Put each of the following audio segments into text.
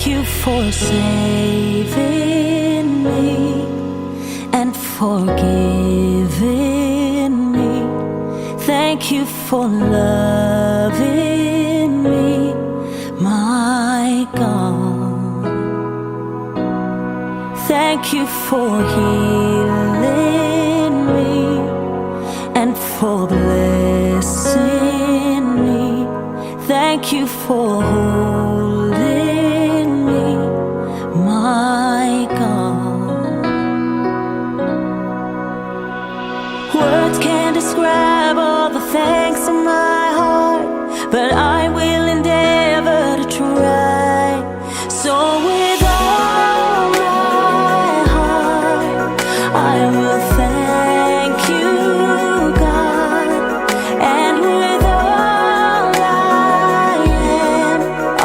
Thank you for saving me and forgiving me. Thank you for loving me, my God. Thank you for healing me and for blessing me. Thank you for holding me, my God. Words can't describe all the thanks in my heart, but I will endeavor to try. So with all my heart, I will thank you, God, and with all I am, I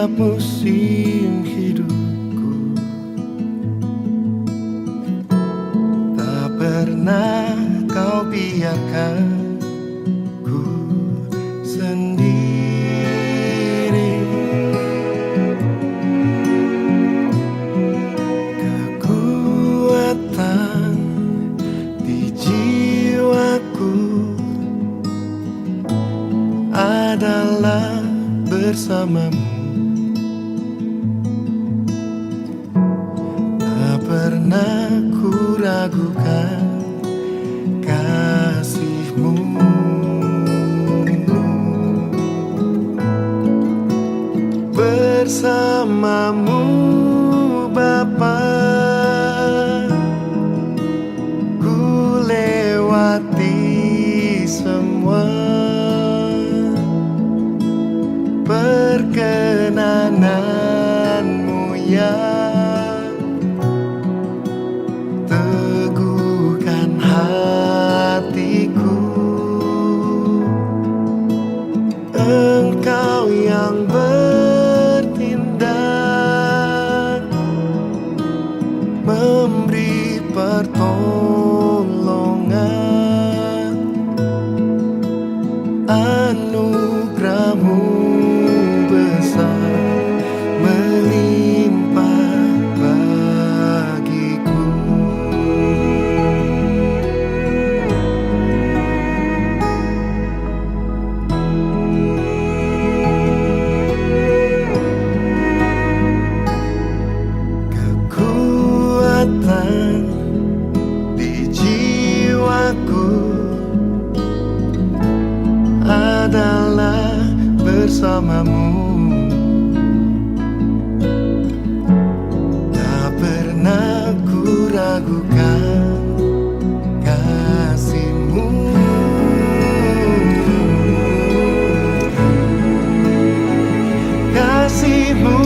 setiap musim hidupku. Tak pernah kau biarkan ku sendiri. Kekuatan di jiwaku adalah bersamamu. Tak pernah ku ragukan kasih-Mu. Bersamamu Bapa, ku lewati semua perkenananmu yang teguhkan hatiku. Engkau yang bertindak, memberi pertolongan. Anugerah-Mu besar melimpah bagiku. Kekuatan di jiwaku adalah bersamamu. Tak pernah ku ragukan kasih-Mu. Kasih-Mu,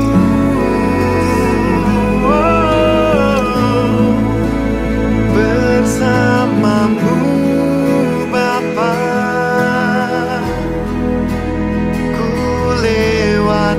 oh, bersamamu Bapa, ku lewat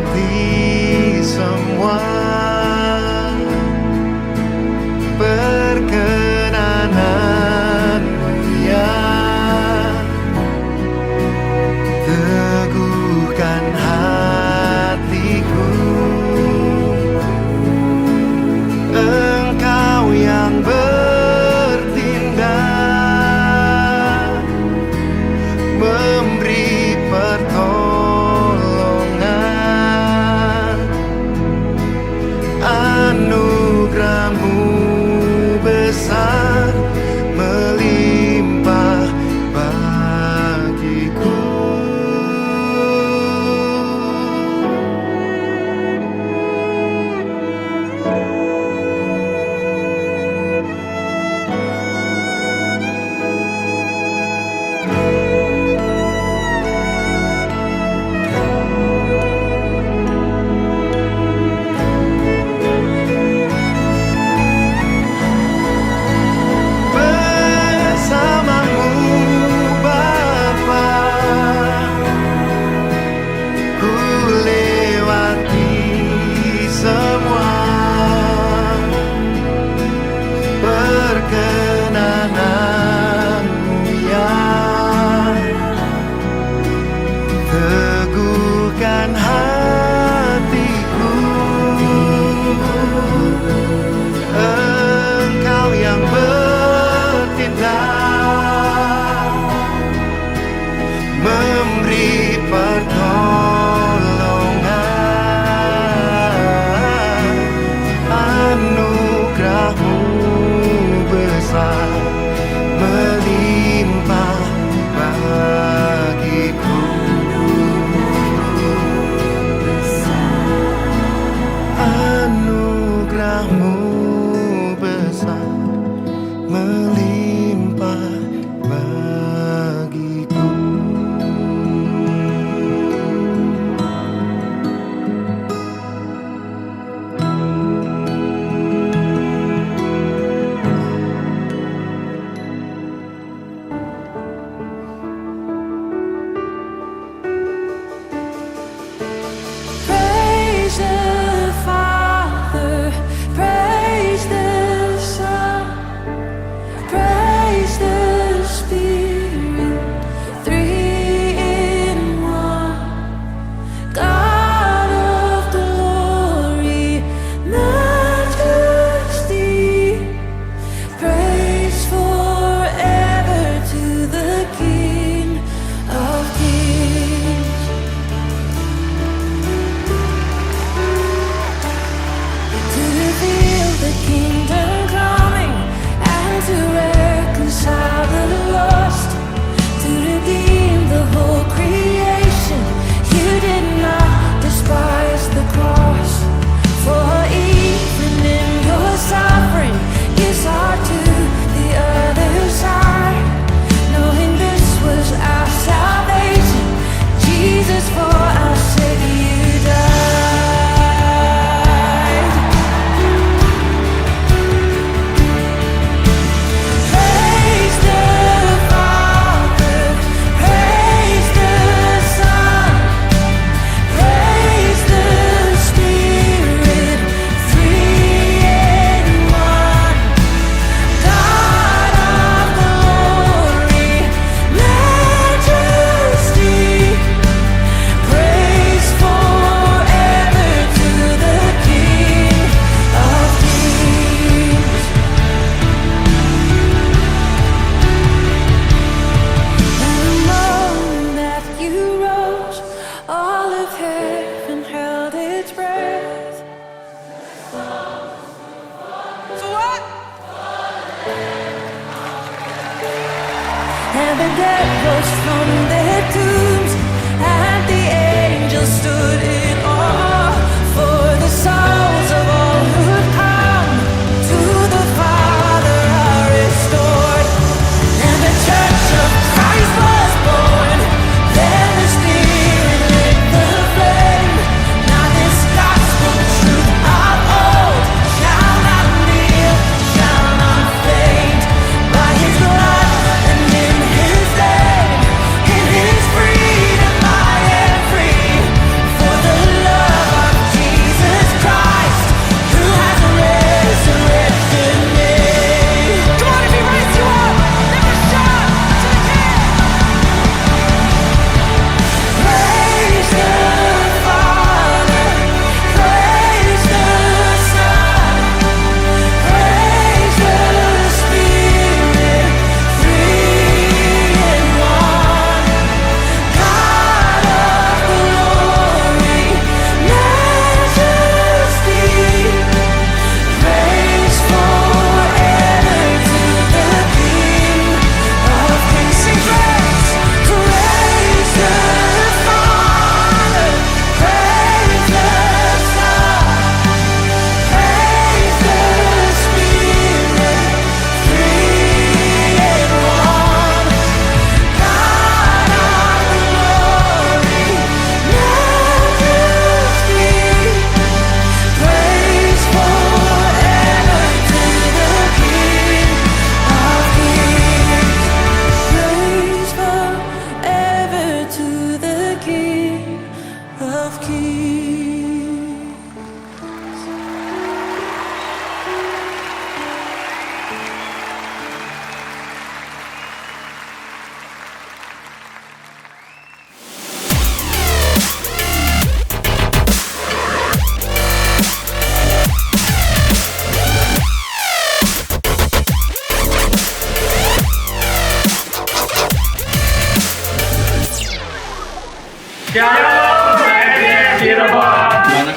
Gimana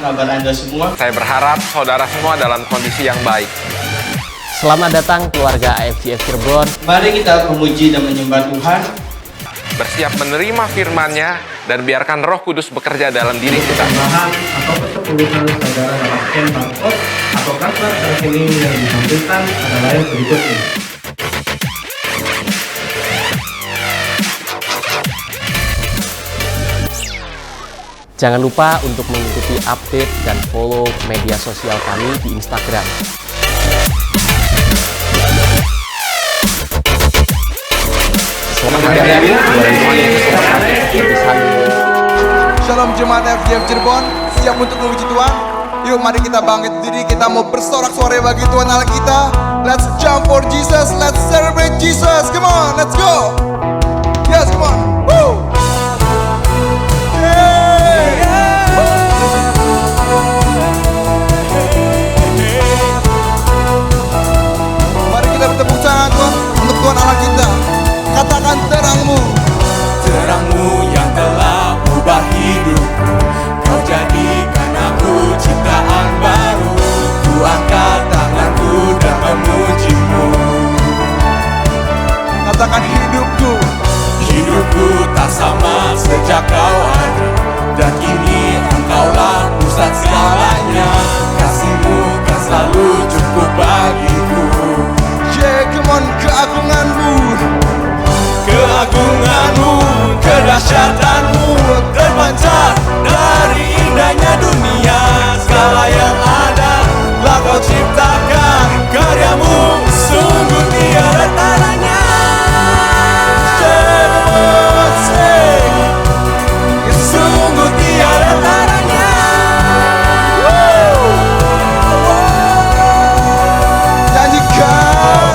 kabar Anda semua? Saya berharap saudara semua dalam kondisi yang baik. Selamat datang keluarga AFGF Cirebon. Mari kita memuji dan menyembah Tuhan. Bersiap menerima firman-Nya dan biarkan Roh Kudus bekerja dalam diri kita. Tambahan atau keseluruhan saudara dapat scan barcode atau transfer ke rekening yang ditampilkan adalah yang berikut ini. Jangan lupa untuk mengikuti update dan follow media sosial kami di Instagram. Shalom Jemaat FGF Cirebon, siap untuk memuji Tuhan? Yuk mari kita bangkit diri, kita mau bersorak-sorai bagi Tuhan Allah kita. Let's jump for Jesus, let's celebrate Jesus. Come on, let's go. Yes, come on. Woo! Mari kita bertepuk tangan Tuhan untuk Tuhan Allah kita. Katakan terangmu, terangmu yang telah ubah hidupku. Kau jadikan aku ciptaan baru. Ku angkat tanganku dan memujimu. katakan hidupku. Hidupku tak sama sejak kau ada, dan kini engkaulah pusat segalanya. Kasihmu kan selalu cukup bagiku. Yeah, come on, keagunganmu, Keagunganmu, kedahsyatanmu terpancar dari indahnya dunia. Segala yang ada telah kau ciptakan, karyamu sungguh tiada taranya. Sungguh tiada taranya. Nyanyikan.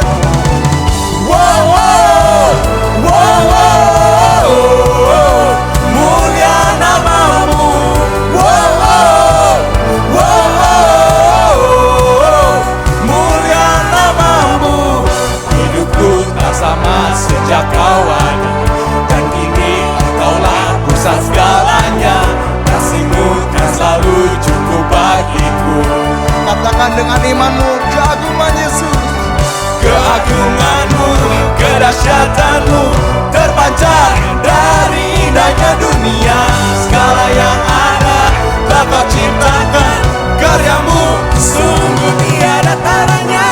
Mulia namamu. Mulia namamu. Hidupku tak sama sejak kau ada, dan kini engkaulah pusat segalanya. Kasihmu kan selalu cukup bagiku. Katakan dengan imanmu, keagungan Yesus. Keagunganmu, kedahsyatanmu terpancar dari indahnya dunia. Segala yang ada telah kau ciptakan, karyamu sungguh tiada taranya.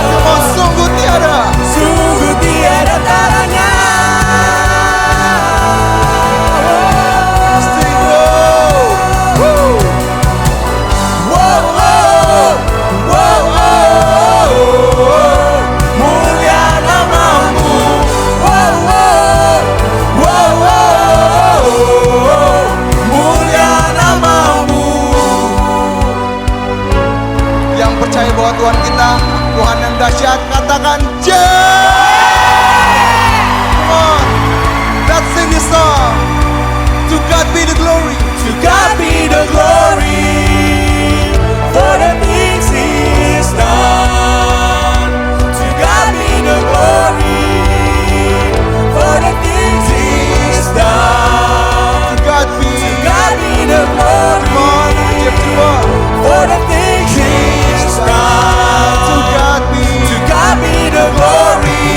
Kamu sungguh tiada. Sungguh tiada taranya. Mulia namamu. Mulia namamu. Yang percaya bahwa Tuhan kita, Tuhan yang dahsyat, katakan yeah. Come on, let's sing this song. To God be the glory. To God be the glory for the things He's done. To God be the glory for the things He's done. To God be the glory. Come on, give to God. For the things He's done. To God be the glory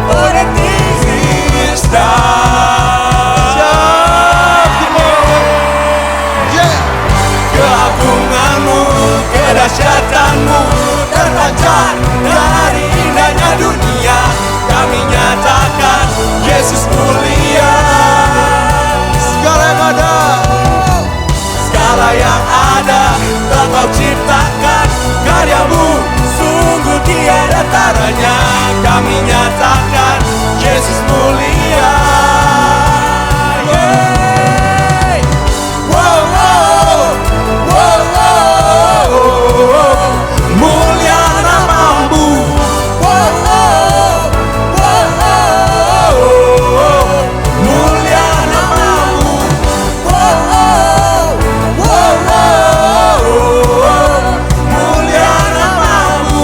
for the things He's done. Yeah. Keagunganmu, kedahsyatanmu terpancar dari indahnya dunia. Kami nyatakan Yesus mulia. Segala yang ada, segala yang ada telah kau ciptakan, karyamu sungguh tiada taranya. Kami nyatakan Yesus mulia. Yeay. Mulia namamu. Mulia namamu. Mulia namamu.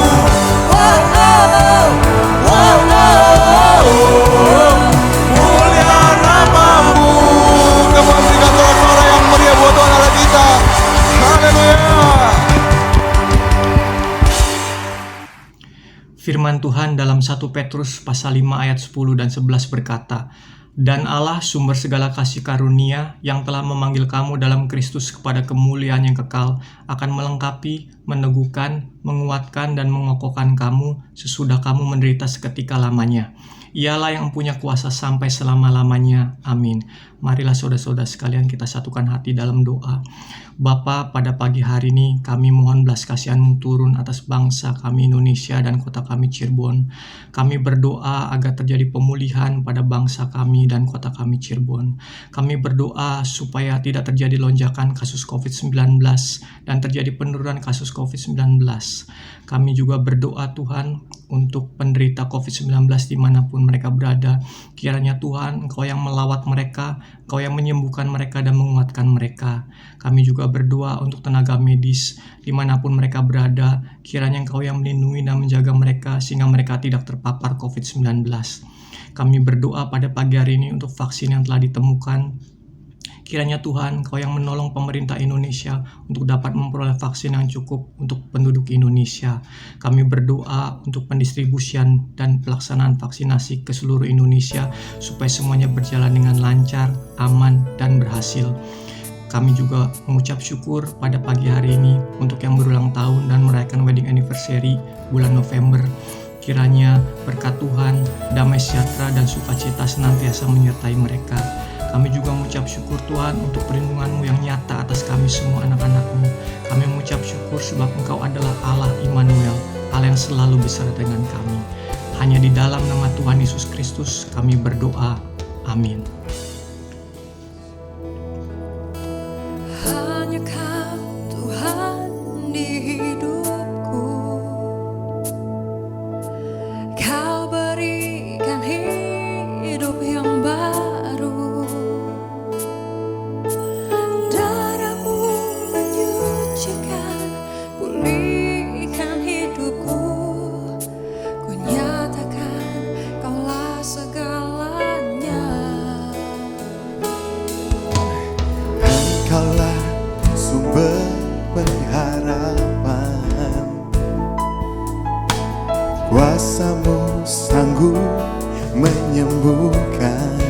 dalam 1 Petrus pasal 5 ayat 10 dan 11 berkata, "Dan Allah sumber segala kasih karunia yang telah memanggil kamu dalam Kristus kepada kemuliaan yang kekal akan melengkapi, meneguhkan, menguatkan dan mengokohkan kamu sesudah kamu menderita seketika lamanya. Ialah yang punya kuasa sampai selama-lamanya. Amin." Marilah saudara-saudara sekalian kita satukan hati dalam doa. Bapa, pada pagi hari ini kami mohon belas kasihan-Mu turun atas bangsa kami Indonesia dan kota kami Cirebon. Kami berdoa agar terjadi pemulihan pada bangsa kami dan kota kami Cirebon. Kami berdoa supaya tidak terjadi lonjakan kasus COVID-19 dan terjadi penurunan kasus COVID-19. Kami juga berdoa Tuhan untuk penderita COVID-19 dimanapun mereka berada. Kiranya Tuhan Engkau yang melawat mereka, Engkau yang menyembuhkan mereka dan menguatkan mereka. Kami juga berdoa untuk tenaga medis dimanapun mereka berada. Kiranya Engkau yang melindungi dan menjaga mereka sehingga mereka tidak terpapar COVID-19. Kami berdoa pada pagi hari ini untuk vaksin yang telah ditemukan. Kiranya Tuhan, Engkau yang menolong pemerintah Indonesia untuk dapat memperoleh vaksin yang cukup untuk penduduk Indonesia. Kami berdoa untuk pendistribusian dan pelaksanaan vaksinasi ke seluruh Indonesia supaya semuanya berjalan dengan lancar, aman, dan berhasil. Kami juga mengucap syukur pada pagi hari ini untuk yang berulang tahun dan merayakan wedding anniversary bulan November. Kiranya berkat Tuhan, damai sejahtera dan sukacita senantiasa menyertai mereka. Kami juga mengucap syukur Tuhan untuk perlindungan-Mu yang nyata atas kami semua anak-anak-Mu. Kami mengucap syukur sebab Engkau adalah Allah Immanuel, Allah yang selalu bersama dengan kami. Hanya di dalam nama Tuhan Yesus Kristus kami berdoa. Amin. Hanya Kau Tuhan di hidupku. Kau berikan hidup yang baru. Darah-Mu menyucikan, pulihkan hidupku. Ku nyatakan Kaulah segalanya. Engkaulah sumber pengharapan, kuasa-Mu sanggup menyembuhkan.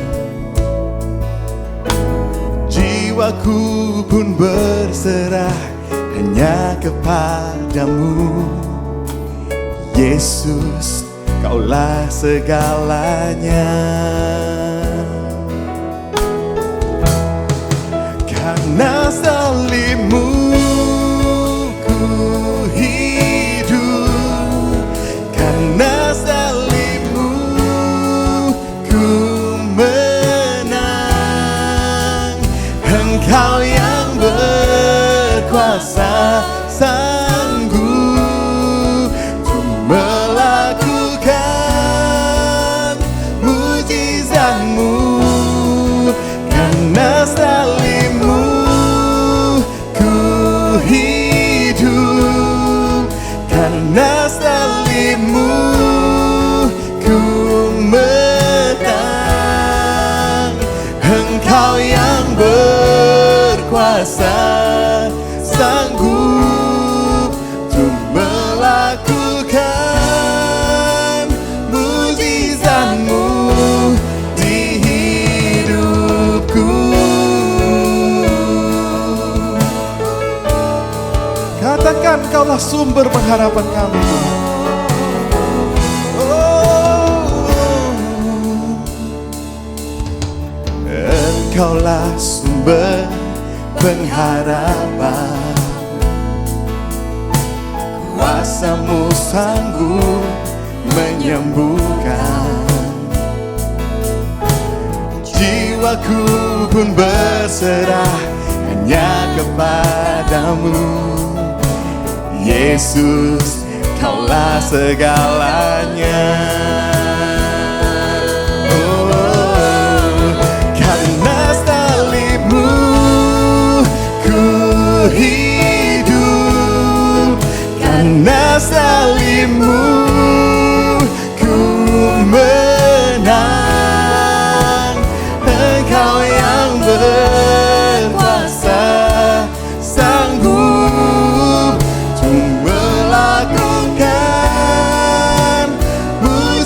Jiwaku pun berserah hanya kepadamu. Yesus, Kaulah segalanya. Karena salib-Mu ku hidup, karena salib-Mu ku menang. Engkau yang berkuasa sanggup untuk melakukan mujizat-Mu. Karena salib-Mu ku hidup, karena salib-Mu ku menang. Engkau yang berkuasa sanggup untuk melakukan mujizat-Mu di hidupku. Katakan Kaulah sumber pengharapan kami, Tuhan. Engkaulah sumber pengharapan, kuasa-Mu sanggup menyembuhkan. Jiwaku pun berserah hanya kepadamu. Yesus, Kaulah segalanya. Karena salib-Mu ku hidup, karena salib-Mu ku menang. Engkau yang berkuasa sanggup untuk melakukan mujizat.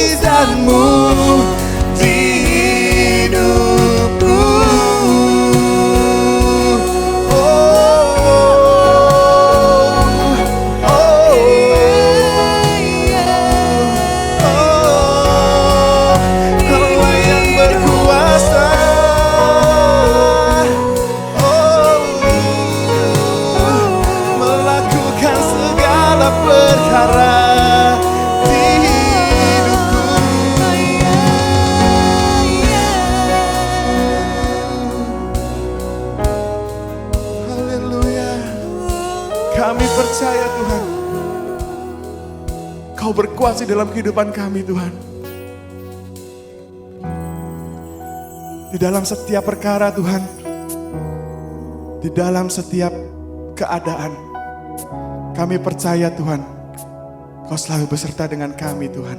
mujizatmu di hidupku. Allah yang berkuasa, melakukan segala perkara di hidupku. Haleluya. Kami percaya Tuhan, Kau berkuasa dalam kehidupan kami Tuhan. Di dalam setiap perkara Tuhan, di dalam setiap keadaan, kami percaya Tuhan, Kau selalu beserta dengan kami Tuhan.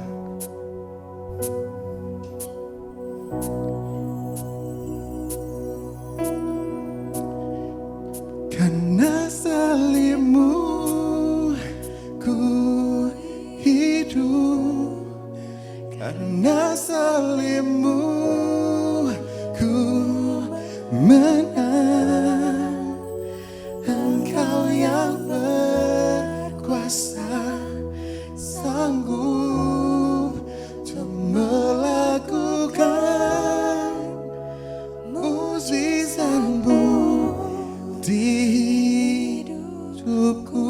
Karena salibmu ku hidup, karena salibmu ku menang. Engkau yang berkuasa, sanggup untuk melakukan mujizatmu di hidupku.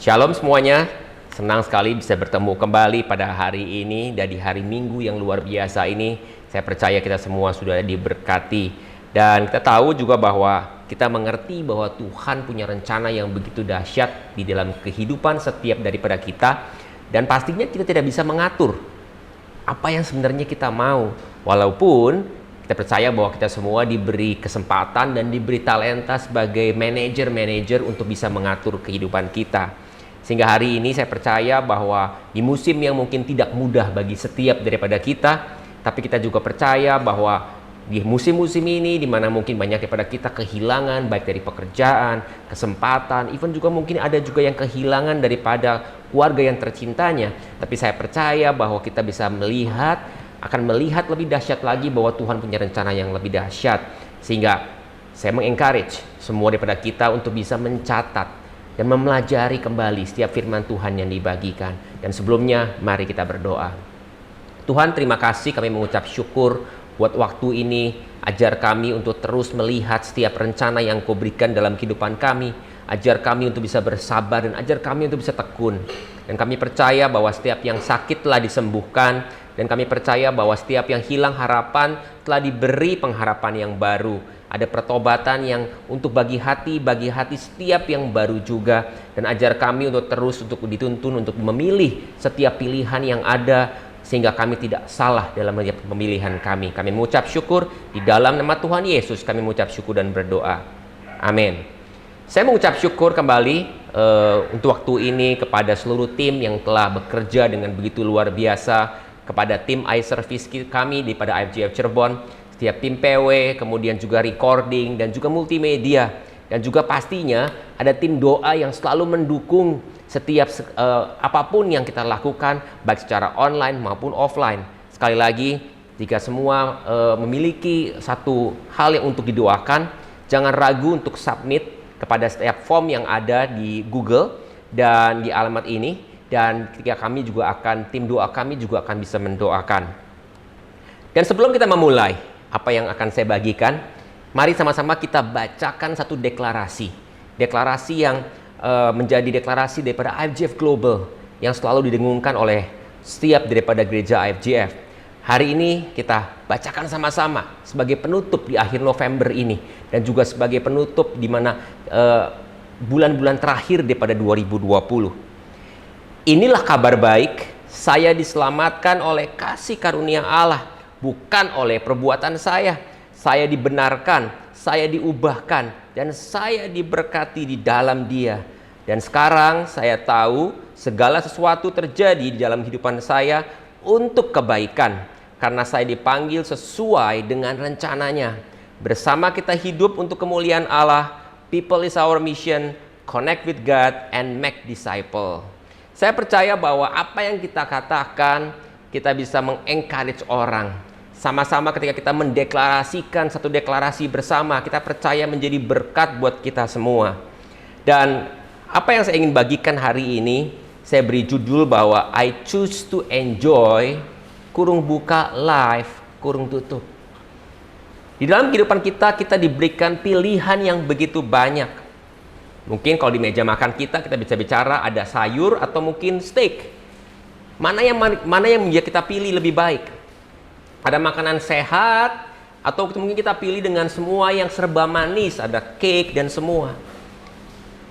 Shalom semuanya, senang sekali bisa bertemu kembali pada hari ini dan di hari Minggu yang luar biasa ini. Saya percaya kita semua sudah diberkati dan kita tahu juga bahwa kita mengerti bahwa Tuhan punya rencana yang begitu dahsyat di dalam kehidupan setiap daripada kita, dan pastinya kita tidak bisa mengatur apa yang sebenarnya kita mau, walaupun kita percaya bahwa kita semua diberi kesempatan dan diberi talenta sebagai manajer untuk bisa mengatur kehidupan kita. Sehingga hari ini saya percaya bahwa di musim yang mungkin tidak mudah bagi setiap daripada kita, tapi kita juga percaya bahwa di musim-musim ini di mana mungkin banyak daripada kita kehilangan baik dari pekerjaan, kesempatan, even juga mungkin ada juga yang kehilangan daripada keluarga yang tercintanya, tapi saya percaya bahwa kita bisa akan melihat lebih dahsyat lagi bahwa Tuhan punya rencana yang lebih dahsyat. Sehingga saya mengencourage semua daripada kita untuk bisa mencatat dan mempelajari kembali setiap firman Tuhan yang dibagikan. Dan sebelumnya mari kita berdoa. Tuhan, terima kasih, kami mengucap syukur buat waktu ini. Ajar kami untuk terus melihat setiap rencana yang Kau berikan dalam kehidupan kami. Ajar kami untuk bisa bersabar dan ajar kami untuk bisa tekun. Dan kami percaya bahwa setiap yang sakit telah disembuhkan. Dan kami percaya bahwa setiap yang hilang harapan telah diberi pengharapan yang baru. Ada pertobatan yang untuk bagi hati setiap yang baru juga. Dan ajar kami untuk terus untuk dituntun untuk memilih setiap pilihan yang ada, sehingga kami tidak salah dalam pemilihan kami. Kami mengucap syukur di dalam nama Tuhan Yesus. Kami mengucap syukur dan berdoa. Amin. Saya mengucap syukur kembali untuk waktu ini kepada seluruh tim yang telah bekerja dengan begitu luar biasa, kepada tim iService kami daripada IFGF Cirebon, setiap tim PW, kemudian juga recording dan juga multimedia, dan juga pastinya ada tim doa yang selalu mendukung setiap apapun yang kita lakukan, baik secara online maupun offline. Sekali lagi, jika semua memiliki satu hal yang untuk didoakan, jangan ragu untuk submit kepada setiap form yang ada di Google dan di alamat ini. Dan ketika kami juga tim doa kami juga akan bisa mendoakan. Dan sebelum kita memulai apa yang akan saya bagikan, mari sama-sama kita bacakan satu deklarasi. Deklarasi yang menjadi deklarasi daripada IFGF Global yang selalu didengungkan oleh setiap daripada gereja IFGF. Hari ini kita bacakan sama-sama sebagai penutup di akhir November ini, dan juga sebagai penutup di mana bulan-bulan terakhir daripada 2020. Inilah kabar baik, saya diselamatkan oleh kasih karunia Allah, bukan oleh perbuatan saya. Saya dibenarkan, saya diubahkan, dan saya diberkati di dalam Dia. Dan sekarang saya tahu segala sesuatu terjadi di dalam kehidupan saya untuk kebaikan, karena saya dipanggil sesuai dengan rencananya. Bersama kita hidup untuk kemuliaan Allah. People is our mission, connect with God and make disciple. Saya percaya bahwa apa yang kita katakan, kita bisa meng-encourage orang. Sama-sama ketika kita mendeklarasikan satu deklarasi bersama, kita percaya menjadi berkat buat kita semua. Dan apa yang saya ingin bagikan hari ini, saya beri judul bahwa I choose to enjoy, kurung buka, life, kurung tutup. Di dalam kehidupan kita, kita diberikan pilihan yang begitu banyak. Mungkin kalau di meja makan kita bisa bicara ada sayur atau mungkin steak. Mana yang kita pilih lebih baik? Ada makanan sehat, atau mungkin kita pilih dengan semua yang serba manis, ada cake dan semua.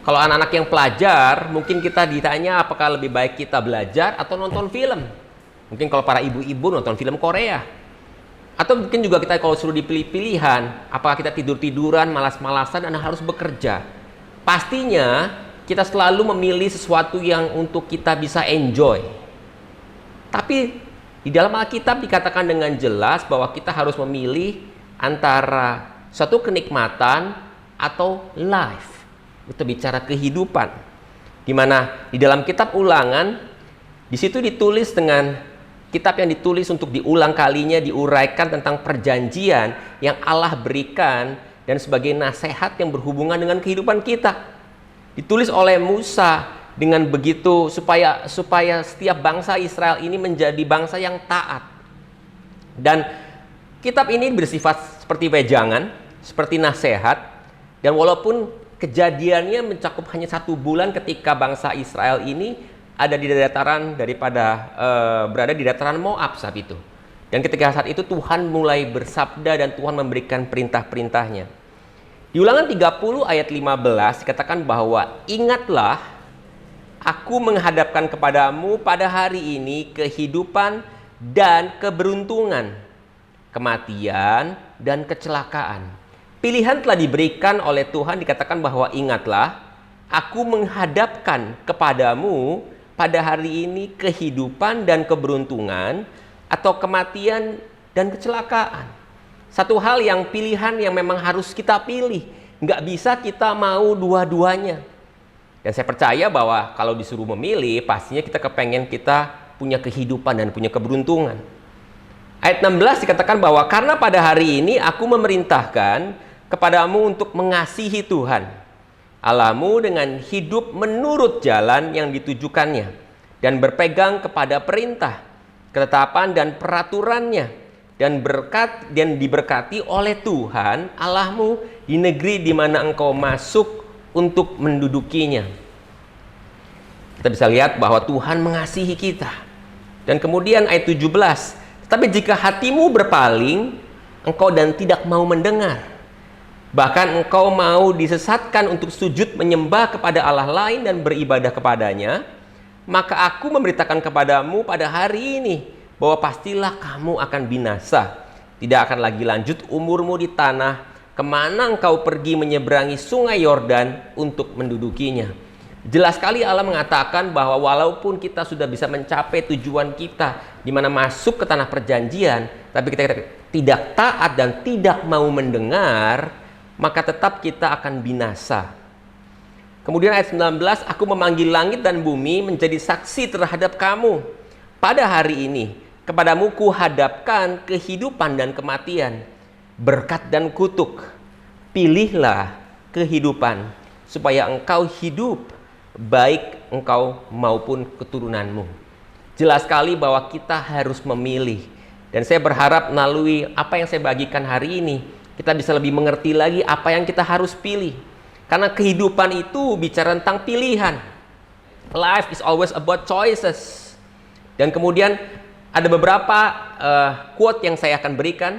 Kalau anak-anak yang pelajar, mungkin kita ditanya apakah lebih baik kita belajar atau nonton film. Mungkin kalau para ibu-ibu nonton film Korea. Atau mungkin juga kita kalau suruh dipilih pilihan, apakah kita tidur-tiduran, malas-malasan, dan harus bekerja. Pastinya kita selalu memilih sesuatu yang untuk kita bisa enjoy. Tapi di dalam Alkitab dikatakan dengan jelas bahwa kita harus memilih antara suatu kenikmatan atau life. Itu bicara kehidupan. Di mana di dalam kitab Ulangan, di situ ditulis dengan kitab yang ditulis untuk diulang kalinya, diuraikan tentang perjanjian yang Allah berikan dan sebagai nasihat yang berhubungan dengan kehidupan kita. Ditulis oleh Musa dengan begitu supaya setiap bangsa Israel ini menjadi bangsa yang taat. Dan kitab ini bersifat seperti wejangan, seperti nasihat. Dan walaupun kejadiannya mencakup hanya 1 bulan ketika bangsa Israel ini ada di dataran berada di dataran Moab saat itu. Dan ketika saat itu Tuhan mulai bersabda dan Tuhan memberikan perintah-perintahnya. Di Ulangan 30 ayat 15 dikatakan bahwa ingatlah, aku menghadapkan kepadamu pada hari ini kehidupan dan keberuntungan, kematian dan kecelakaan. Pilihan telah diberikan oleh Tuhan, dikatakan bahwa ingatlah, aku menghadapkan kepadamu pada hari ini kehidupan dan keberuntungan atau kematian dan kecelakaan. Satu hal yang pilihan yang memang harus kita pilih. Nggak bisa kita mau dua-duanya. Dan saya percaya bahwa kalau disuruh memilih, pastinya kita kepengen kita punya kehidupan dan punya keberuntungan. Ayat 16 dikatakan bahwa karena pada hari ini aku memerintahkan kepadamu untuk mengasihi Tuhan Allahmu dengan hidup menurut jalan yang ditujukannya dan berpegang kepada perintah, ketetapan dan peraturannya dan diberkati oleh Tuhan Allahmu di negeri di mana engkau masuk untuk mendudukinya. Kita bisa lihat bahwa Tuhan mengasihi kita. Dan kemudian ayat 17, tetapi jika hatimu berpaling, engkau dan tidak mau mendengar, bahkan engkau mau disesatkan untuk sujud menyembah kepada Allah lain dan beribadah kepadanya, maka aku memberitakan kepadamu pada hari ini bahwa pastilah kamu akan binasa. Tidak akan lagi lanjut umurmu di tanah kemana engkau pergi menyeberangi sungai Yordan untuk mendudukinya. Jelas sekali Allah mengatakan bahwa walaupun kita sudah bisa mencapai tujuan kita, di mana masuk ke tanah perjanjian, tapi kita tidak taat dan tidak mau mendengar, maka tetap kita akan binasa. Kemudian ayat 19, aku memanggil langit dan bumi menjadi saksi terhadap kamu. Pada hari ini, kepadamu kuhadapkan kehidupan dan kematian, berkat dan kutuk. Pilihlah kehidupan supaya engkau hidup, baik engkau maupun keturunanmu. Jelas sekali bahwa kita harus memilih. Dan saya berharap melalui apa yang saya bagikan hari ini, kita bisa lebih mengerti lagi apa yang kita harus pilih. Karena kehidupan itu bicara tentang pilihan. Life is always about choices. Dan kemudian ada beberapa quote yang saya akan berikan.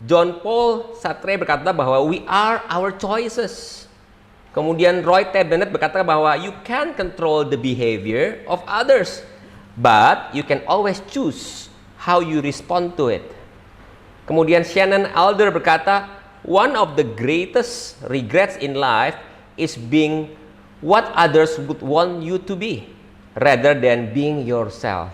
John Paul Sartre berkata bahwa we are our choices. Kemudian Roy T. Bennett berkata bahwa you can control the behavior of others, but you can always choose how you respond to it. Kemudian Shannon Alder berkata, one of the greatest regrets in life is being what others would want you to be, rather than being yourself.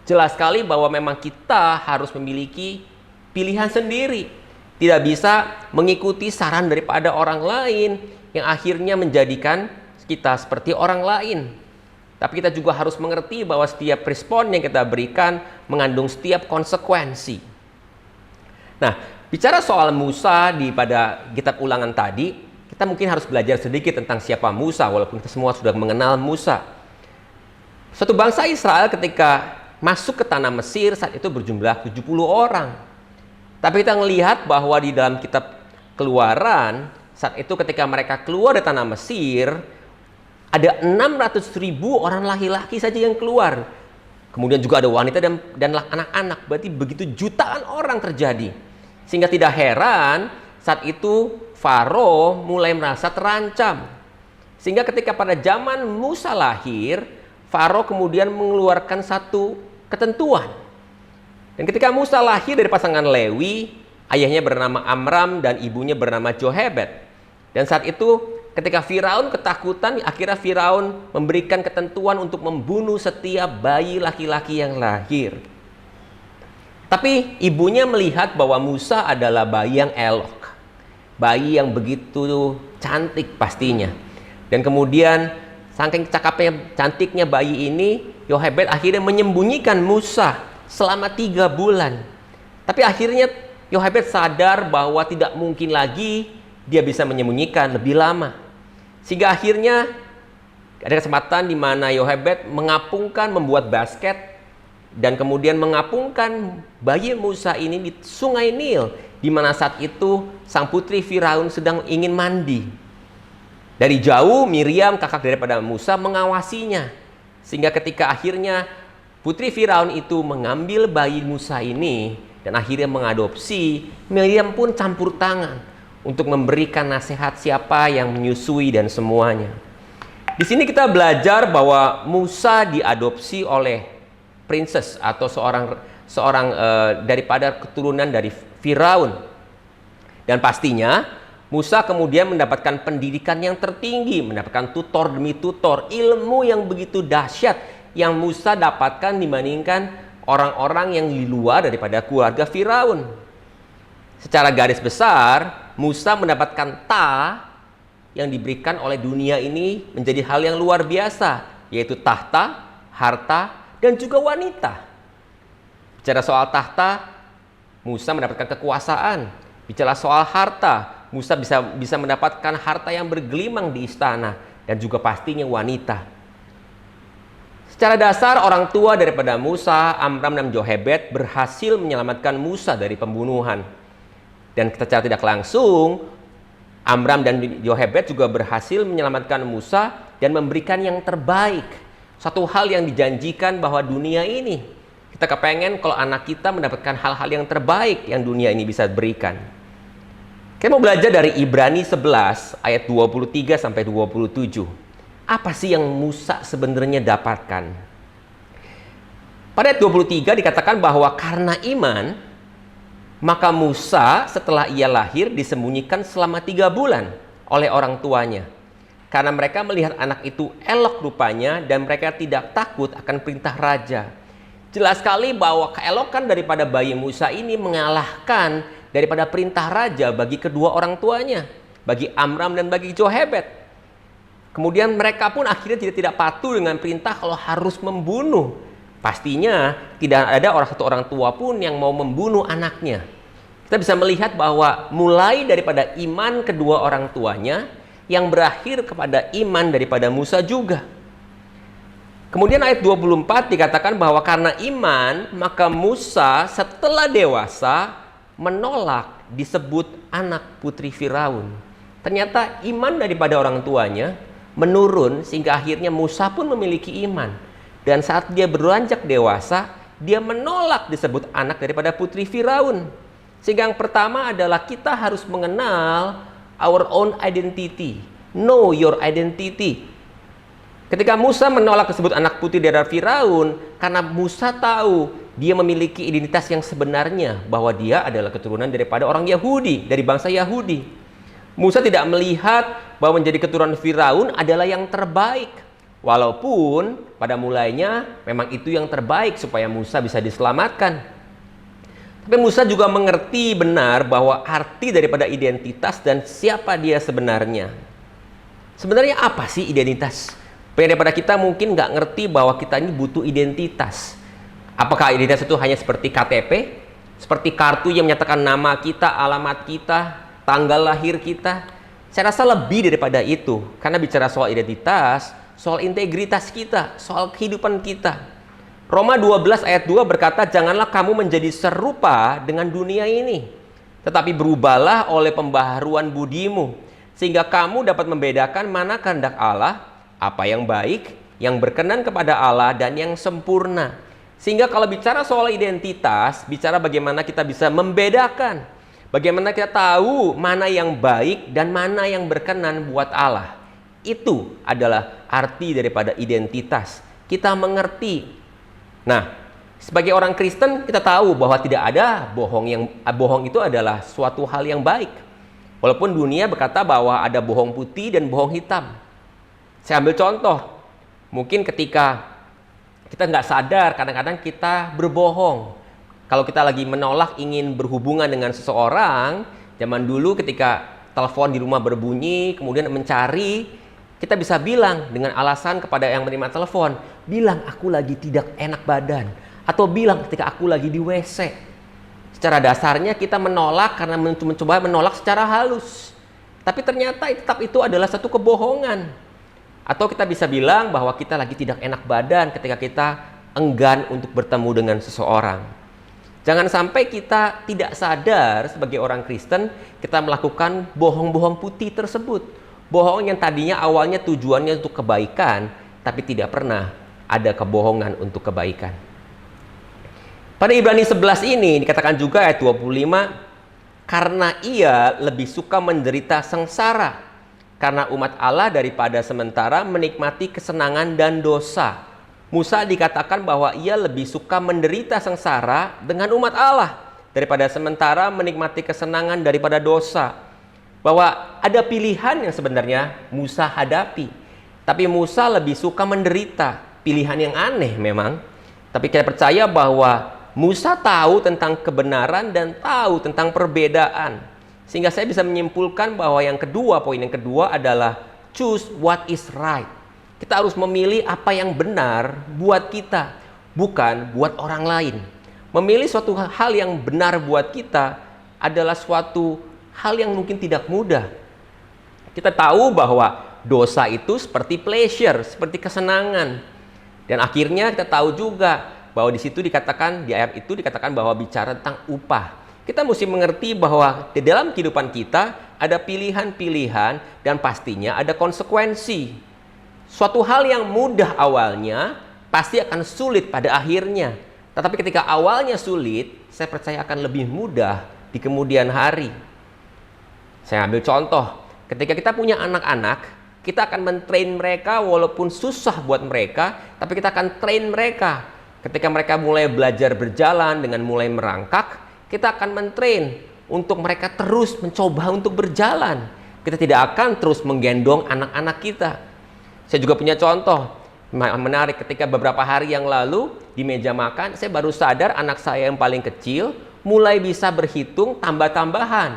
Jelas sekali bahwa memang kita harus memiliki pilihan sendiri. Tidak bisa mengikuti saran daripada orang lain yang akhirnya menjadikan kita seperti orang lain. Tapi kita juga harus mengerti bahwa setiap respon yang kita berikan mengandung setiap konsekuensi. Nah, bicara soal Musa pada kitab Ulangan tadi, kita mungkin harus belajar sedikit tentang siapa Musa, walaupun kita semua sudah mengenal Musa. Suatu bangsa Israel ketika masuk ke tanah Mesir saat itu berjumlah 70 orang. Tapi kita melihat bahwa di dalam kitab Keluaran, saat itu ketika mereka keluar dari tanah Mesir, ada 600.000 orang laki-laki saja yang keluar. Kemudian juga ada wanita dan anak-anak. Berarti begitu jutaan orang terjadi. Sehingga tidak heran saat itu Faro mulai merasa terancam. Sehingga ketika pada zaman Musa lahir, Faro kemudian mengeluarkan satu ketentuan. Dan ketika Musa lahir dari pasangan Lewi, ayahnya bernama Amram dan ibunya bernama Jochebed. Dan saat itu ketika Firaun ketakutan, akhirnya Firaun memberikan ketentuan untuk membunuh setiap bayi laki-laki yang lahir. Tapi ibunya melihat bahwa Musa adalah bayi yang elok, bayi yang begitu cantik pastinya. Dan kemudian saking cantiknya bayi ini, Jochebed akhirnya menyembunyikan Musa selama 3 bulan. Tapi akhirnya Jochebed sadar bahwa tidak mungkin lagi dia bisa menyembunyikan lebih lama. Sehingga akhirnya ada kesempatan di mana Jochebed membuat basket dan kemudian mengapungkan bayi Musa ini di sungai Nil, di mana saat itu sang putri Firaun sedang ingin mandi. Dari jauh Miriam, kakak daripada Musa, mengawasinya. Sehingga ketika akhirnya putri Firaun itu mengambil bayi Musa ini dan akhirnya mengadopsi, Miriam pun campur tangan untuk memberikan nasihat siapa yang menyusui dan semuanya. Di sini kita belajar bahwa Musa diadopsi oleh princess atau seorang daripada keturunan dari Firaun. Dan pastinya Musa kemudian mendapatkan pendidikan yang tertinggi, mendapatkan tutor demi tutor, ilmu yang begitu dahsyat yang Musa dapatkan dibandingkan orang-orang yang di luar daripada keluarga Firaun. Secara garis besar, Musa mendapatkan yang diberikan oleh dunia ini menjadi hal yang luar biasa, yaitu tahta, harta, dan juga wanita. Bicara soal tahta, Musa mendapatkan kekuasaan. Bicara soal harta, Musa bisa mendapatkan harta yang bergelimang di istana, dan juga pastinya wanita. Secara dasar, orang tua daripada Musa, Amram dan Jochebed, berhasil menyelamatkan Musa dari pembunuhan. Dan secara tidak langsung, Amram dan Jochebed juga berhasil menyelamatkan Musa dan memberikan yang terbaik. Satu hal yang dijanjikan bahwa dunia ini, kita kepengen kalau anak kita mendapatkan hal-hal yang terbaik yang dunia ini bisa berikan. Kita mau belajar dari Ibrani 11 ayat 23 sampai 27. Apa sih yang Musa sebenarnya dapatkan? Pada ayat 23 dikatakan bahwa karena iman, maka Musa setelah ia lahir disembunyikan selama 3 bulan oleh orang tuanya. Karena mereka melihat anak itu elok rupanya dan mereka tidak takut akan perintah raja. Jelas sekali bahwa keelokan daripada bayi Musa ini mengalahkan daripada perintah raja bagi kedua orang tuanya, bagi Amram dan bagi Jochebed. Kemudian mereka pun akhirnya tidak patuh dengan perintah kalau harus membunuh. Pastinya tidak ada satu orang tua pun yang mau membunuh anaknya. Kita bisa melihat bahwa mulai daripada iman kedua orang tuanya yang berakhir kepada iman daripada Musa juga. Kemudian ayat 24 dikatakan bahwa karena iman maka Musa setelah dewasa menolak disebut anak putri Firaun. Ternyata iman daripada orang tuanya menurun sehingga akhirnya Musa pun memiliki iman. Dan saat dia beranjak dewasa, dia menolak disebut anak daripada putri Firaun. Sehingga yang pertama adalah kita harus mengenal our own identity. Know your identity. Ketika Musa menolak disebut anak putri dari Firaun, karena Musa tahu dia memiliki identitas yang sebenarnya, bahwa dia adalah keturunan daripada orang Yahudi, dari bangsa Yahudi. Musa tidak melihat bahwa menjadi keturunan Firaun adalah yang terbaik. Walaupun pada mulainya memang itu yang terbaik supaya Musa bisa diselamatkan. Tapi Musa juga mengerti benar bahwa arti daripada identitas dan siapa dia sebenarnya. Sebenarnya apa sih identitas Banyak daripada kita mungkin nggak ngerti bahwa kita ini butuh identitas. Apakah identitas itu hanya seperti KTP, seperti kartu yang menyatakan nama kita, alamat kita, tanggal lahir kita? Saya rasa lebih daripada itu, karena bicara soal identitas, soal integritas kita, soal kehidupan kita. Roma 12 ayat 2 berkata, janganlah kamu menjadi serupa dengan dunia ini, tetapi berubahlah oleh pembaharuan budimu, sehingga kamu dapat membedakan mana kehendak Allah, apa yang baik, yang berkenan kepada Allah, dan yang sempurna. Sehingga kalau bicara soal identitas, bicara bagaimana kita bisa membedakan, bagaimana kita tahu mana yang baik dan mana yang berkenan buat Allah. Itu adalah arti daripada identitas. Kita mengerti. Nah, sebagai orang Kristen kita tahu bahwa tidak ada bohong itu adalah suatu hal yang baik. Walaupun dunia berkata bahwa ada bohong putih dan bohong hitam. Saya ambil contoh. Mungkin ketika kita nggak sadar, kadang-kadang kita berbohong. Kalau kita lagi menolak ingin berhubungan dengan seseorang, zaman dulu ketika telepon di rumah berbunyi, kemudian mencari, kita bisa bilang dengan alasan kepada yang menerima telepon, bilang aku lagi tidak enak badan, atau bilang ketika aku lagi di WC. Secara dasarnya kita menolak karena mencoba menolak secara halus. Tapi ternyata tetap itu adalah satu kebohongan. Atau kita bisa bilang bahwa kita lagi tidak enak badan ketika kita enggan untuk bertemu dengan seseorang. Jangan sampai kita tidak sadar sebagai orang Kristen, kita melakukan bohong-bohong putih tersebut. Bohong yang tadinya awalnya tujuannya untuk kebaikan, tapi tidak pernah ada kebohongan untuk kebaikan. Pada Ibrani 11 ini dikatakan juga ayat 25, karena ia lebih suka menderita sengsara karena umat Allah daripada sementara menikmati kesenangan dan dosa. Musa dikatakan bahwa ia lebih suka menderita sengsara dengan umat Allah daripada sementara menikmati kesenangan daripada dosa. Bahwa ada pilihan yang sebenarnya Musa hadapi, tapi Musa lebih suka menderita. Pilihan yang aneh memang, tapi kita percaya bahwa Musa tahu tentang kebenaran dan tahu tentang perbedaan. Sehingga saya bisa menyimpulkan bahwa poin yang kedua adalah choose what is right. Kita harus memilih apa yang benar buat kita, bukan buat orang lain. Memilih suatu hal yang benar buat kita adalah suatu hal yang mungkin tidak mudah. Kita tahu bahwa dosa itu seperti pleasure, seperti kesenangan. Dan akhirnya kita tahu juga bahwa di ayat itu dikatakan bahwa bicara tentang upah. Kita mesti mengerti bahwa di dalam kehidupan kita ada pilihan-pilihan dan pastinya ada konsekuensi. Suatu hal yang mudah awalnya pasti akan sulit pada akhirnya. Tetapi ketika awalnya sulit, saya percaya akan lebih mudah di kemudian hari. Saya ambil contoh, ketika kita punya anak-anak, kita akan men-train mereka walaupun susah buat mereka, tapi kita akan train mereka. Ketika mereka mulai belajar berjalan dengan mulai merangkak, kita akan men-train untuk mereka terus mencoba untuk berjalan. Kita tidak akan terus menggendong anak-anak kita. Saya juga punya contoh menarik ketika beberapa hari yang lalu di meja makan, saya baru sadar anak saya yang paling kecil mulai bisa berhitung tambah-tambahan.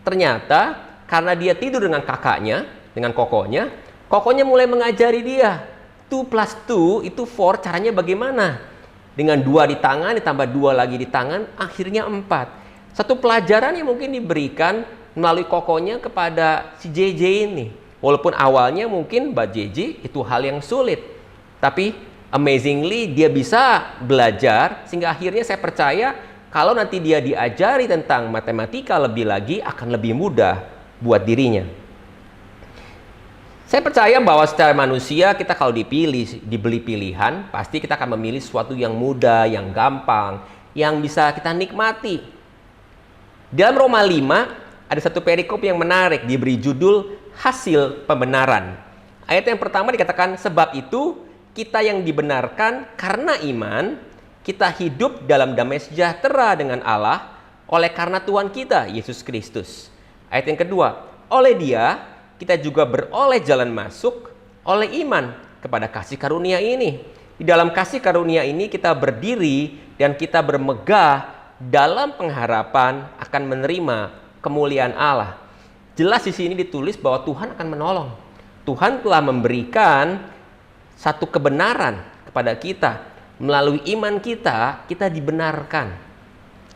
Ternyata karena dia tidur dengan kakaknya, dengan kokonya mulai mengajari dia 2 plus 2 itu 4 caranya bagaimana. Dengan 2 di tangan, ditambah 2 lagi di tangan, akhirnya 4. Satu pelajaran yang mungkin diberikan melalui kokonya kepada si JJ ini. Walaupun awalnya mungkin Mbak JJ itu hal yang sulit. Tapi amazingly dia bisa belajar, sehingga akhirnya saya percaya kalau nanti dia diajari tentang matematika lebih lagi, akan lebih mudah buat dirinya. Saya percaya bahwa secara manusia kita kalau dibeli pilihan, pasti kita akan memilih sesuatu yang mudah, yang gampang, yang bisa kita nikmati. Dalam Roma 5 ada satu perikop yang menarik, diberi judul hasil pembenaran. Ayat yang pertama dikatakan, sebab itu kita yang dibenarkan karena iman, kita hidup dalam damai sejahtera dengan Allah oleh karena Tuhan kita Yesus Kristus. Ayat yang kedua, oleh Dia kita juga beroleh jalan masuk oleh iman kepada kasih karunia ini. Di dalam kasih karunia ini kita berdiri dan kita bermegah dalam pengharapan akan menerima kemuliaan Allah. Jelas di sini ditulis bahwa Tuhan akan menolong. Tuhan telah memberikan satu kebenaran kepada kita. Melalui iman kita, kita dibenarkan.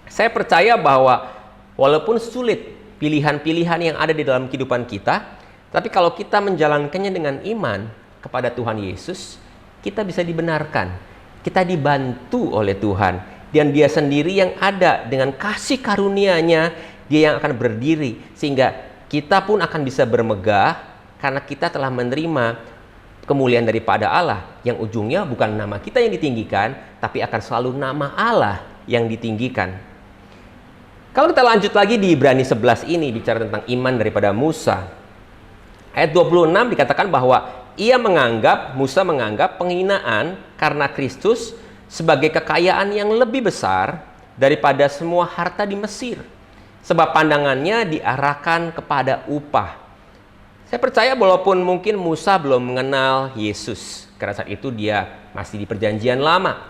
Saya percaya bahwa walaupun sulit pilihan-pilihan yang ada di dalam kehidupan kita, tapi kalau kita menjalankannya dengan iman kepada Tuhan Yesus, kita bisa dibenarkan. Kita dibantu oleh Tuhan. Dan Dia sendiri yang ada dengan kasih karunia-Nya, Dia yang akan berdiri. Sehingga kita pun akan bisa bermegah karena kita telah menerima kemuliaan daripada Allah, yang ujungnya bukan nama kita yang ditinggikan, tapi akan selalu nama Allah yang ditinggikan. Kalau kita lanjut lagi di Ibrani 11 ini, bicara tentang iman daripada Musa. Ayat 26 dikatakan bahwa Musa menganggap penghinaan karena Kristus sebagai kekayaan yang lebih besar daripada semua harta di Mesir. Sebab pandangannya diarahkan kepada upah. Saya percaya walaupun mungkin Musa belum mengenal Yesus, karena saat itu dia masih di perjanjian lama.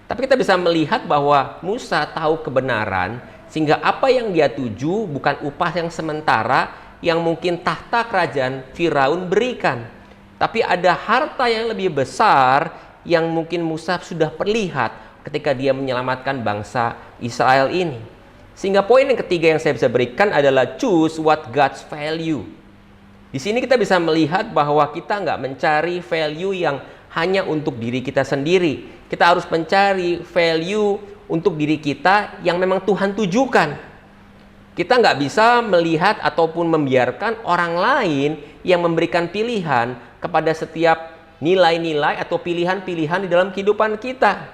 Tapi kita bisa melihat bahwa Musa tahu kebenaran, sehingga apa yang dia tuju bukan upah yang sementara yang mungkin tahta kerajaan Firaun berikan. Tapi ada harta yang lebih besar yang mungkin Musa sudah perlihat ketika dia menyelamatkan bangsa Israel ini. Sehingga poin yang ketiga yang saya bisa berikan adalah choose what God's value. Di sini kita bisa melihat bahwa kita nggak mencari value yang hanya untuk diri kita sendiri. Kita harus mencari value untuk diri kita yang memang Tuhan tujukan. Kita nggak bisa melihat ataupun membiarkan orang lain yang memberikan pilihan kepada setiap nilai-nilai atau pilihan-pilihan di dalam kehidupan kita.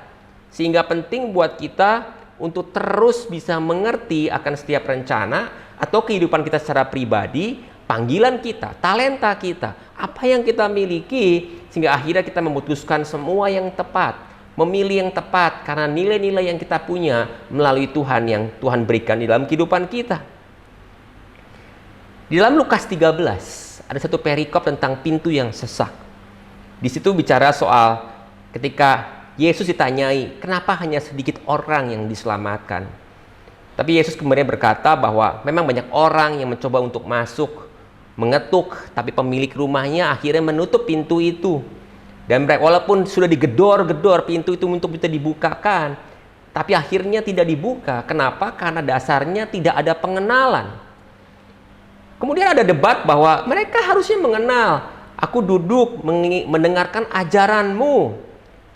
Sehingga penting buat kita untuk terus bisa mengerti akan setiap rencana atau kehidupan kita secara pribadi, panggilan kita, talenta kita, apa yang kita miliki, sehingga akhirnya kita memutuskan semua yang tepat, memilih yang tepat karena nilai-nilai yang kita punya melalui Tuhan yang Tuhan berikan di dalam kehidupan kita. Di dalam Lukas 13 ada satu perikop tentang pintu yang sesak. Di situ bicara soal ketika Yesus ditanyai, kenapa hanya sedikit orang yang diselamatkan? Tapi Yesus kemudian berkata bahwa memang banyak orang yang mencoba untuk masuk, mengetuk, tapi pemilik rumahnya akhirnya menutup pintu itu. Dan walaupun sudah digedor-gedor pintu itu untuk bisa dibukakan, tapi akhirnya tidak dibuka. Kenapa? Karena dasarnya tidak ada pengenalan. Kemudian ada debat bahwa mereka harusnya mengenal. Aku duduk mendengarkan ajaranmu.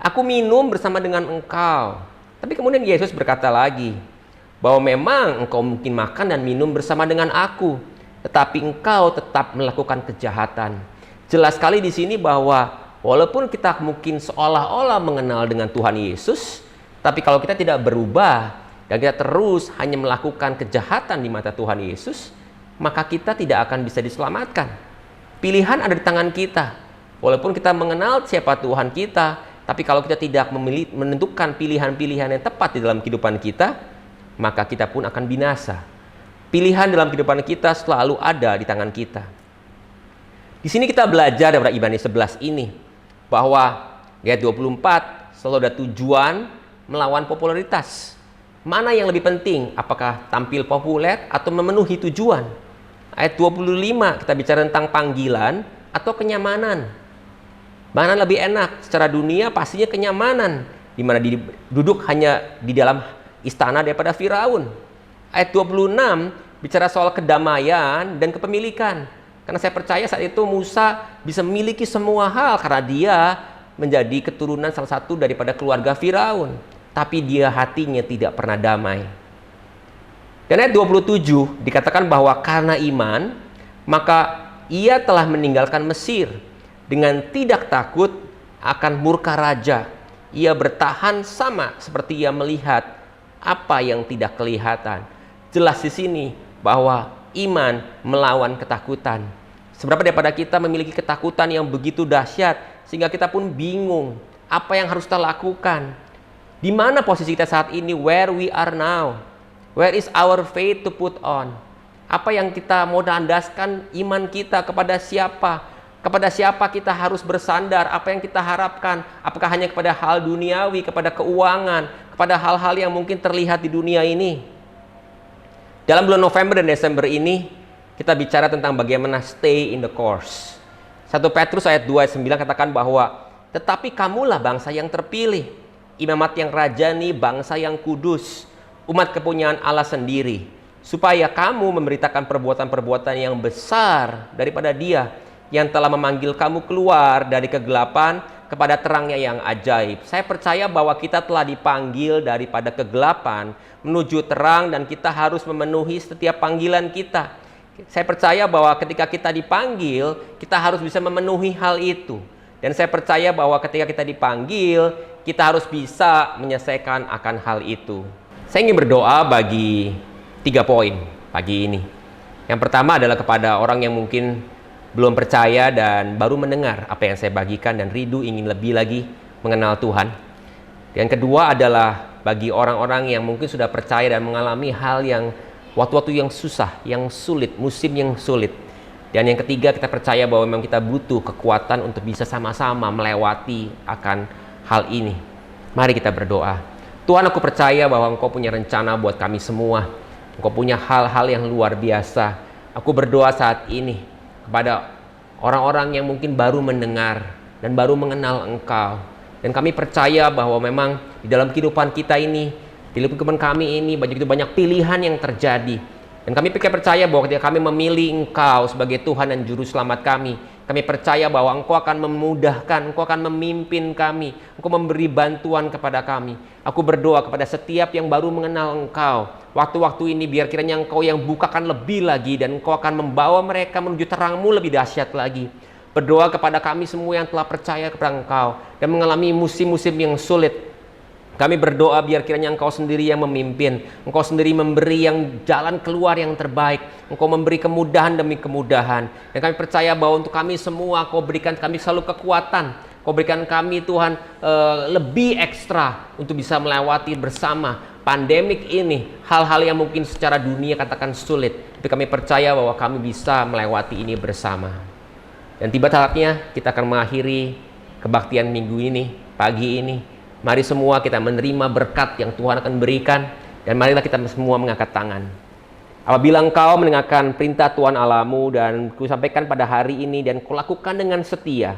Aku minum bersama dengan engkau. Tapi kemudian Yesus berkata lagi bahwa memang engkau mungkin makan dan minum bersama dengan aku, tetapi engkau tetap melakukan kejahatan. Jelas sekali di sini bahwa walaupun kita mungkin seolah-olah mengenal dengan Tuhan Yesus, tapi kalau kita tidak berubah dan kita terus hanya melakukan kejahatan di mata Tuhan Yesus, maka kita tidak akan bisa diselamatkan. Pilihan ada di tangan kita. Walaupun kita mengenal siapa Tuhan kita, tapi kalau kita tidak menentukan pilihan-pilihan yang tepat di dalam kehidupan kita, maka kita pun akan binasa. Pilihan dalam kehidupan kita selalu ada di tangan kita. Di sini kita belajar dari Ibrani 11 ini bahwa ayat 24 selalu ada tujuan melawan popularitas. Mana yang lebih penting? Apakah tampil populer atau memenuhi tujuan? Ayat 25 kita bicara tentang panggilan atau kenyamanan. Mana lebih enak? Secara dunia pastinya kenyamanan, di mana duduk hanya di dalam istana daripada Firaun. Ayat 26 bicara soal kedamaian dan kepemilikan. Karena saya percaya saat itu Musa bisa memiliki semua hal karena dia menjadi keturunan salah satu daripada keluarga Firaun. Tapi dia hatinya tidak pernah damai. Dan ayat 27 dikatakan bahwa karena iman, maka ia telah meninggalkan Mesir dengan tidak takut akan murka raja. Ia bertahan sama seperti ia melihat apa yang tidak kelihatan. Jelas di sini bahwa iman melawan ketakutan. Seberapa daripada kita memiliki ketakutan yang begitu dahsyat sehingga kita pun bingung apa yang harus kita lakukan. Di mana posisi kita saat ini? Where we are now? Where is our faith to put on? Apa yang kita mau landaskan iman kita kepada siapa? Kepada siapa kita harus bersandar? Apa yang kita harapkan? Apakah hanya kepada hal duniawi, kepada keuangan, kepada hal-hal yang mungkin terlihat di dunia ini? Dalam bulan November dan Desember ini, kita bicara tentang bagaimana stay in the course. 1 Petrus ayat 2 ayat 9 katakan bahwa tetapi kamulah bangsa yang terpilih, imamat yang rajani, bangsa yang kudus, umat kepunyaan Allah sendiri, supaya kamu memberitakan perbuatan-perbuatan yang besar daripada Dia yang telah memanggil kamu keluar dari kegelapan kepada terangnya yang ajaib. Saya percaya bahwa kita telah dipanggil daripada kegelapan menuju terang, dan kita harus memenuhi setiap panggilan kita. Saya percaya bahwa ketika kita dipanggil, kita harus bisa memenuhi hal itu. Dan saya percaya bahwa ketika kita dipanggil, kita harus bisa menyelesaikan akan hal itu. Saya ingin berdoa bagi 3 poin pagi ini. Yang pertama adalah kepada orang yang mungkin belum percaya dan baru mendengar apa yang saya bagikan dan rindu ingin lebih lagi mengenal Tuhan. Yang kedua adalah bagi orang-orang yang mungkin sudah percaya dan mengalami hal yang waktu-waktu yang susah, yang sulit, musim yang sulit. Dan yang ketiga, kita percaya bahwa memang kita butuh kekuatan untuk bisa sama-sama melewati akan hal ini. Mari kita berdoa. Tuhan, aku percaya bahwa Engkau punya rencana buat kami semua. Engkau punya hal-hal yang luar biasa. Aku berdoa saat ini kepada orang-orang yang mungkin baru mendengar dan baru mengenal Engkau. Dan kami percaya bahwa memang di dalam kehidupan kita ini, di kehidupan kami ini, begitu banyak pilihan yang terjadi. Dan kami percaya bahwa ketika kami memilih Engkau sebagai Tuhan dan Juru Selamat kami percaya bahwa Engkau akan memudahkan, Engkau akan memimpin kami, Engkau memberi bantuan kepada kami. Aku berdoa kepada setiap yang baru mengenal Engkau, waktu-waktu ini biar kiranya Engkau yang bukakan lebih lagi, dan Engkau akan membawa mereka menuju terang-Mu lebih dahsyat lagi. Berdoa kepada kami semua yang telah percaya kepada Engkau dan mengalami musim-musim yang sulit. Kami berdoa biar kiranya Engkau sendiri yang memimpin, Engkau sendiri memberi yang jalan keluar yang terbaik, Engkau memberi kemudahan demi kemudahan. Dan kami percaya bahwa untuk kami semua, Kau berikan kami selalu kekuatan, Kau berikan kami Tuhan lebih ekstra untuk bisa melewati bersama pandemik ini, hal-hal yang mungkin secara dunia katakan sulit, tapi kami percaya bahwa kami bisa melewati ini bersama. Dan tiba saatnya kita akan mengakhiri kebaktian minggu ini, pagi ini. Mari semua kita menerima berkat yang Tuhan akan berikan, dan marilah kita semua mengangkat tangan. Apabila engkau mendengarkan perintah Tuhan Allahmu dan kusampaikan pada hari ini dan kau lakukan dengan setia,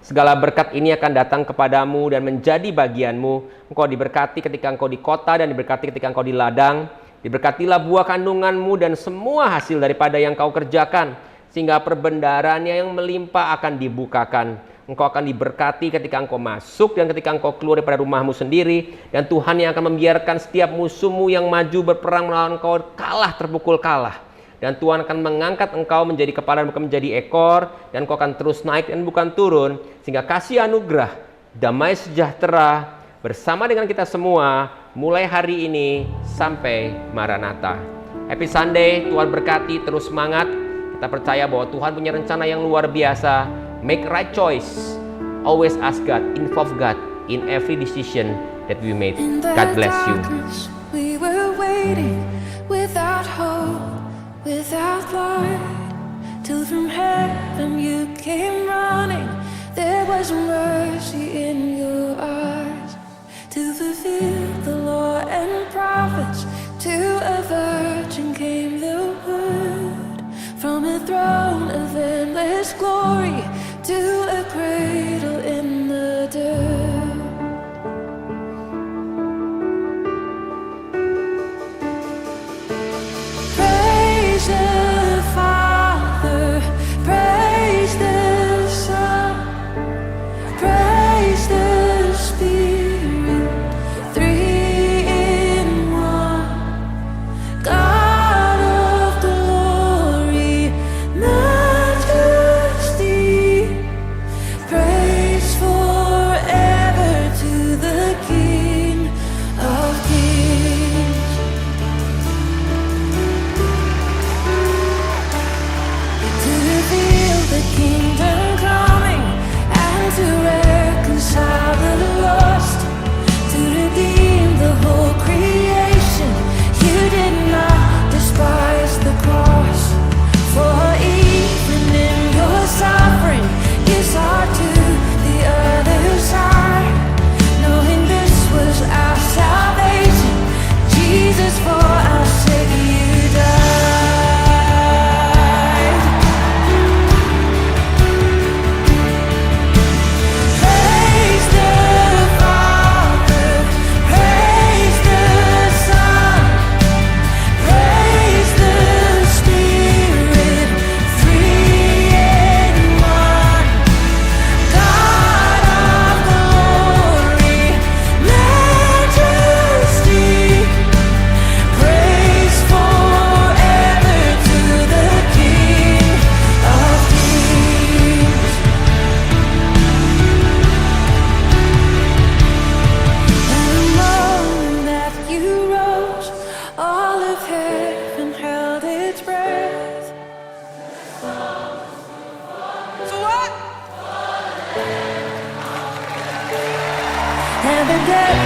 segala berkat ini akan datang kepadamu dan menjadi bagianmu. Engkau diberkati ketika engkau di kota dan diberkati ketika engkau di ladang. Diberkatilah buah kandunganmu dan semua hasil daripada yang kau kerjakan, sehingga perbendaharanya yang melimpah akan dibukakan. Engkau akan diberkati ketika engkau masuk dan ketika engkau keluar daripada rumahmu sendiri. Dan Tuhan yang akan membiarkan setiap musuhmu yang maju berperang melawan engkau kalah, terpukul kalah. Dan Tuhan akan mengangkat engkau menjadi kepala dan bukan menjadi ekor. Dan engkau akan terus naik dan bukan turun. Sehingga kasih anugerah, damai sejahtera bersama dengan kita semua mulai hari ini sampai Maranatha. Happy Sunday, Tuhan berkati, terus semangat. Kita percaya bahwa Tuhan punya rencana yang luar biasa. Make right choice. Always ask God, involve God in every decision that we made. God bless you. We were waiting without hope, without light, till from heaven you came running. There was mercy in your eyes to fulfill the law and prophets. To a virgin came the word, from a throne of endless glory to a cradle in the dirt. Praise the Father, praise the Son, praise the Spirit,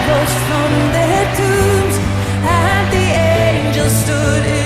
rose from their tombs, and the angels stood in